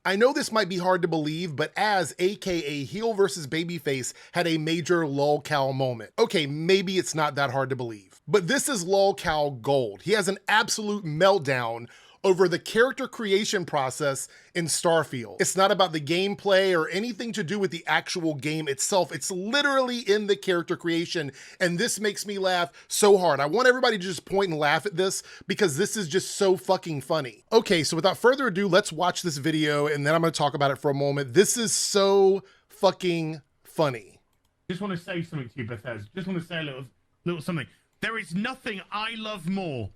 I know this might be hard to believe, but Az, aka heel versus babyface, had a major lolcow moment. Okay, maybe it's not that hard to believe, but this is lolcow gold. He has an absolute meltdown over the character creation process in Starfield. It's not about the gameplay or anything to do with the actual game itself. It's literally in the character creation, and this makes me laugh so hard. I want everybody to just point and laugh at this because this is just so fucking funny. Okay, so without further ado, let's watch this video and then I'm gonna talk about it for a moment. This is so fucking funny. Just want to say something to you, Bethesda. Just want to say a little something. There is nothing I love more.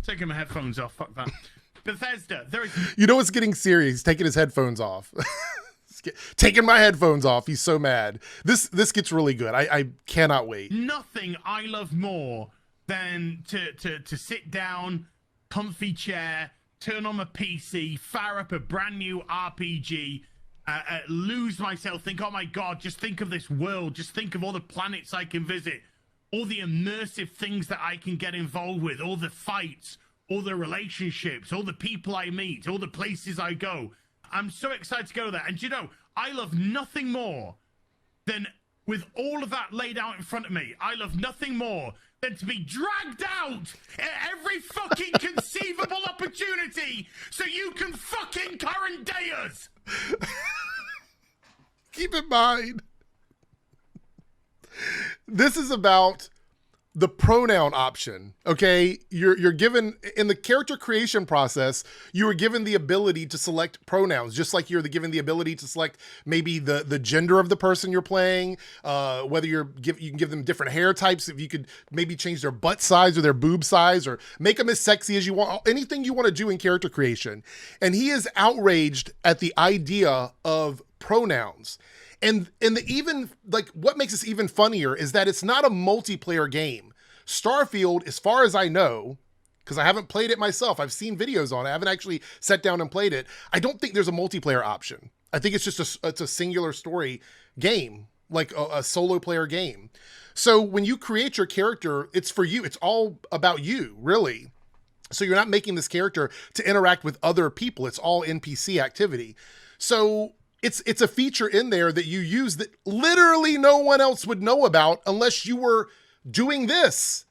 Taking my headphones off, fuck that. Bethesda, there is... You know what's getting serious? He's taking his headphones off. Taking my headphones off. He's so mad. This gets really good. I cannot wait. Nothing I love more than to sit down, comfy chair, turn on my PC, fire up a brand new RPG, lose myself, think, oh my God, just think of this world. Just think of all the planets I can visit, all the immersive things that I can get involved with, all the fights, all the relationships, all the people I meet, all the places I go. I'm so excited to go there. And you know, I love nothing more than, with all of that laid out in front of me, I love nothing more than to be dragged out at every fucking conceivable opportunity so you can fucking current day us. Keep in mind, this is about the pronoun option, okay? You're given, in the character creation process, you were given the ability to select pronouns, just like you're given the ability to select maybe the gender of the person you're playing, whether you can give them different hair types, if you could maybe change their butt size or their boob size or make them as sexy as you want, anything you want to do in character creation. And he is outraged at the idea of pronouns. And even like what makes this even funnier is that it's not a multiplayer game. Starfield, as far as I know, because I haven't played it myself, I've seen videos on it, I haven't actually sat down and played it. I don't think there's a multiplayer option. I think it's just it's a singular story game, like a solo player game. So when you create your character, it's for you. It's all about you, really. So you're not making this character to interact with other people. It's all NPC activity. So it's a feature in there that you use that literally no one else would know about unless you were doing this,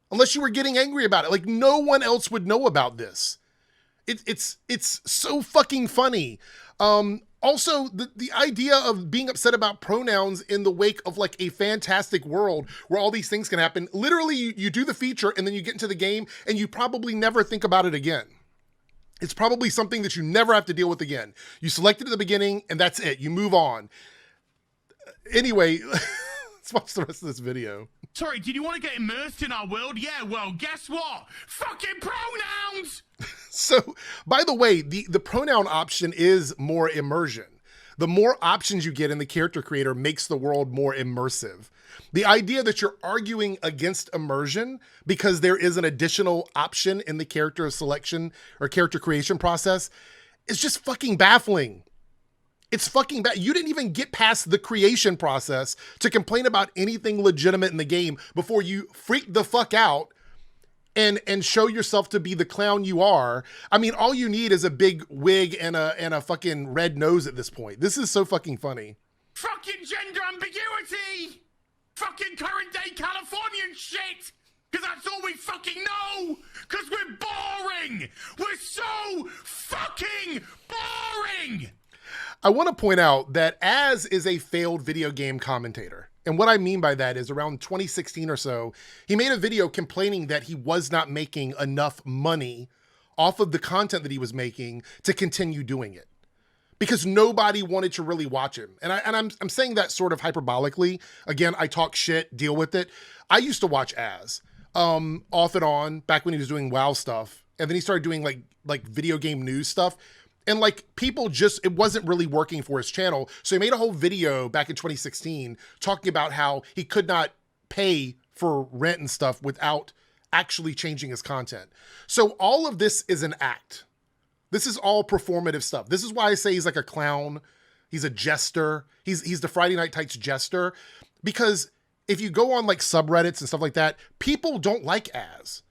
unless you were getting angry about it. Like no one else would know about this. It's so fucking funny. Also, the idea of being upset about pronouns in the wake of like a fantastic world where all these things can happen. Literally, you do the feature and then you get into the game and you probably never think about it again. It's probably something that you never have to deal with again. You select it at the beginning and that's it. You move on. Anyway, let's watch the rest of this video. Sorry, did you want to get immersed in our world? Yeah, well, guess what? Fucking pronouns! So, by the way, the pronoun option is more immersion. The more options you get in the character creator makes the world more immersive. The idea that you're arguing against immersion because there is an additional option in the character selection or character creation process is just fucking baffling. It's fucking bad. You didn't even get past the creation process to complain about anything legitimate in the game before you freak the fuck out and show yourself to be the clown you are. I mean, all you need is a big wig and a fucking red nose at this point. This is so fucking funny. Fucking gender ambiguity! Fucking current day Californian shit! Because that's all we fucking know! Because we're boring! We're so fucking boring! I want to point out that Az is a failed video game commentator. And what I mean by that is around 2016 or so, he made a video complaining that he was not making enough money off of the content that he was making to continue doing it because nobody wanted to really watch him. And I'm saying that sort of hyperbolically. Again, I talk shit, deal with it. I used to watch Az off and on back when he was doing WoW stuff. And then he started doing like video game news stuff. And like people just, it wasn't really working for his channel. So he made a whole video back in 2016 talking about how he could not pay for rent and stuff without actually changing his content. So all of this is an act. This is all performative stuff. This is why I say he's like a clown. He's a jester. He's the Friday Night Tights jester. Because if you go on like subreddits and stuff like that, people don't like Az.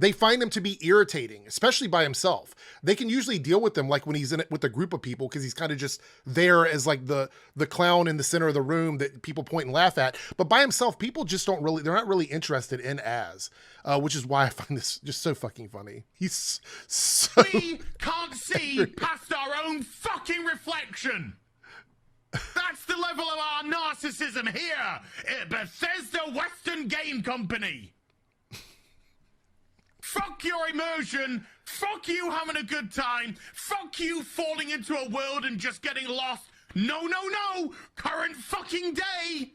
They find him to be irritating, especially by himself. They can usually deal with him like when he's in it with a group of people, because he's kind of just there as like the clown in the center of the room that people point and laugh at. But by himself, people just don't really, they're not really interested in as, which is why I find this just so fucking funny. He's so... We can't see past our own fucking reflection. That's the level of our narcissism here at Bethesda Western Game Company. Fuck your immersion. Fuck you having a good time. Fuck you falling into a world and just getting lost. No, no, no. Current fucking day.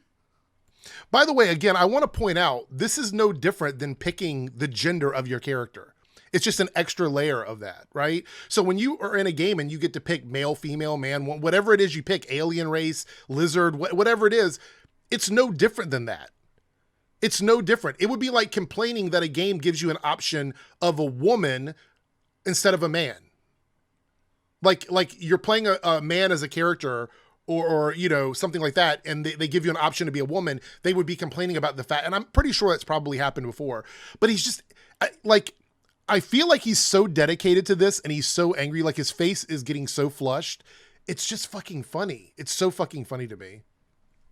By the way, again, I want to point out, this is no different than picking the gender of your character. It's just an extra layer of that, right? So when you are in a game and you get to pick male, female, man, whatever it is you pick, alien race, lizard, whatever it is, it's no different than that. It's no different. It would be like complaining that a game gives you an option of a woman instead of a man. Like you're playing a man as a character or you know, something like that, and they give you an option to be a woman. They would be complaining about the fact, and I'm pretty sure that's probably happened before, but he's just I feel like he's so dedicated to this and he's so angry, like his face is getting so flushed. It's just fucking funny. It's so fucking funny to me.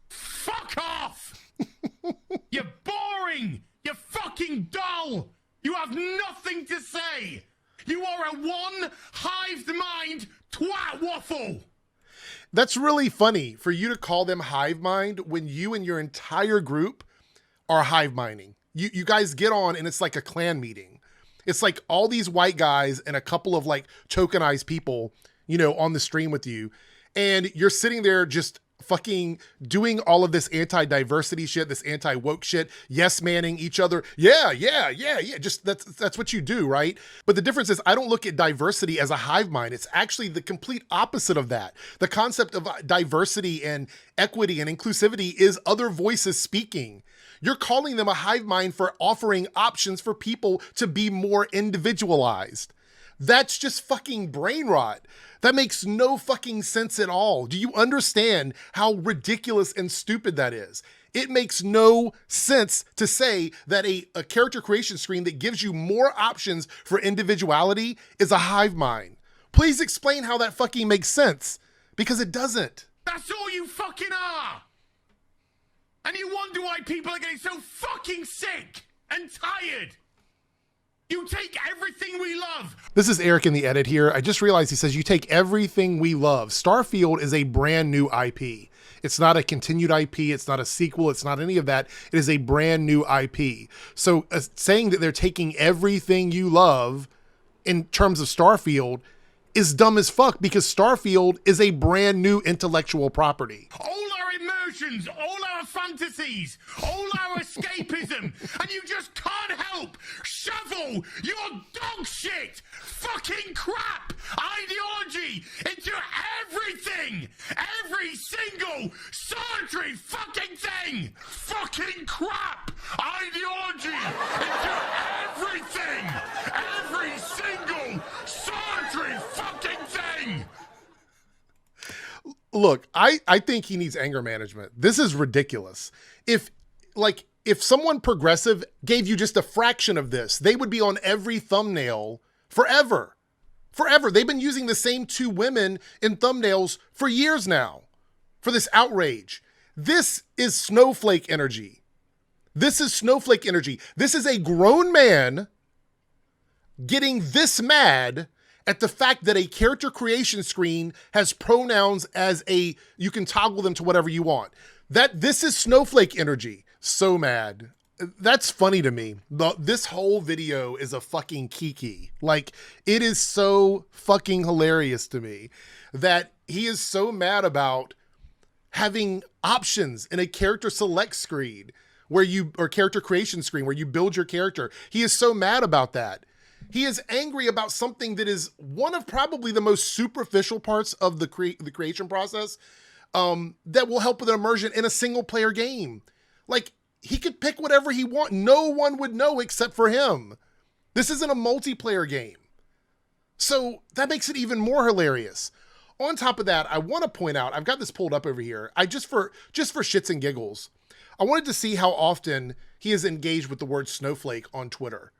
Fuck off! You're boring! You're fucking dull! You have nothing to say! You are a one-hived mind twat waffle! That's really funny for you to call them hive mind when you and your entire group are hive minding. You guys get on and it's like a clan meeting. It's like all these white guys and a couple of like tokenized people, you know, on the stream with you. And you're sitting there just fucking doing all of this anti-diversity shit, this anti-woke shit, yes manning each other. Yeah. Just that's what you do, right? But the difference is I don't look at diversity as a hive mind. It's actually the complete opposite of that. The concept of diversity and equity and inclusivity is other voices speaking. You're calling them a hive mind for offering options for people to be more individualized. That's just fucking brain rot. That makes no fucking sense at all. Do you understand how ridiculous and stupid that is? It makes no sense to say that a character creation screen that gives you more options for individuality is a hive mind. Please explain how that fucking makes sense, because it doesn't. That's all you fucking are! And you wonder why people are getting so fucking sick and tired. You take everything we love. This is Eric in the edit here. I just realized he says you take everything we love. Starfield is a brand new IP. It's not a continued IP. It's not a sequel. It's not any of that. It is a brand new IP. So saying that they're taking everything you love in terms of Starfield is dumb as fuck, because Starfield is a brand new intellectual property. All our emotions, all our fantasies, all our escapism, and you just can't help shovel your dog shit, fucking crap ideology into everything, every single solitary fucking thing, fucking crap ideology into everything, every single solitary fucking thing. Look, I think he needs anger management. This is ridiculous. If someone progressive gave you just a fraction of this, they would be on every thumbnail forever. Forever. They've been using the same two women in thumbnails for years now for this outrage. This is snowflake energy. This is snowflake energy. This is a grown man getting this mad at the fact that a character creation screen has pronouns as you can toggle them to whatever you want. This is snowflake energy. So mad. That's funny to me. This whole video is a fucking kiki. Like, it is so fucking hilarious to me that he is so mad about having options in a character select screen or character creation screen where you build your character. He is so mad about that. He is angry about something that is one of probably the most superficial parts of the creation process that will help with immersion in a single player game. Like, he could pick whatever he wants. No one would know except for him. This isn't a multiplayer game. So that makes it even more hilarious. On top of that, I want to point out, I've got this pulled up over here. Just for shits and giggles, I wanted to see how often he is engaged with the word snowflake on Twitter.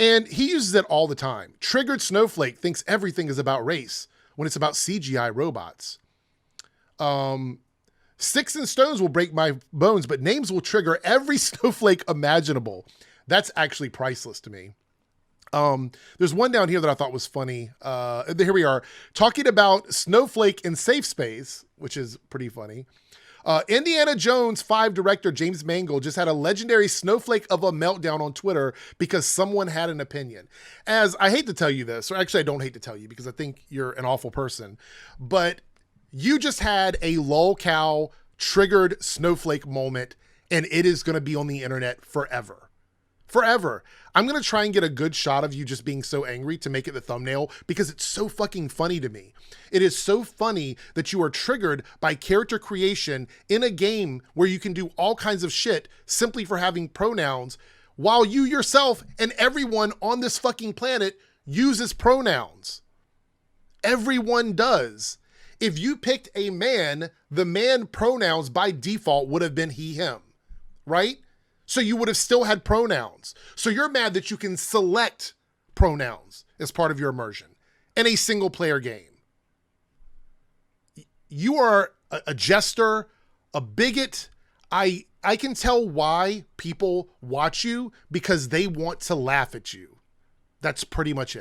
And he uses it all the time. Triggered Snowflake thinks everything is about race when it's about CGI robots. Sticks and stones will break my bones, but names will trigger every snowflake imaginable. That's actually priceless to me. There's one down here that I thought was funny. Here we are talking about Snowflake in Safe Space, which is pretty funny. Indiana Jones 5 director James Mangold just had a legendary snowflake of a meltdown on Twitter because someone had an opinion. As I hate to tell you this, or actually I don't hate to tell you because I think you're an awful person, but you just had a lolcow triggered snowflake moment, and it is going to be on the internet forever. Forever. I'm going to try and get a good shot of you just being so angry to make it the thumbnail because it's so fucking funny to me. It is so funny that you are triggered by character creation in a game where you can do all kinds of shit simply for having pronouns, while you yourself and everyone on this fucking planet uses pronouns. Everyone does. If you picked a man, the man pronouns by default would have been he, him, right? So you would have still had pronouns. So you're mad that you can select pronouns as part of your immersion in a single player game. You are a jester, a bigot. I can tell why people watch you because they want to laugh at you. That's pretty much it.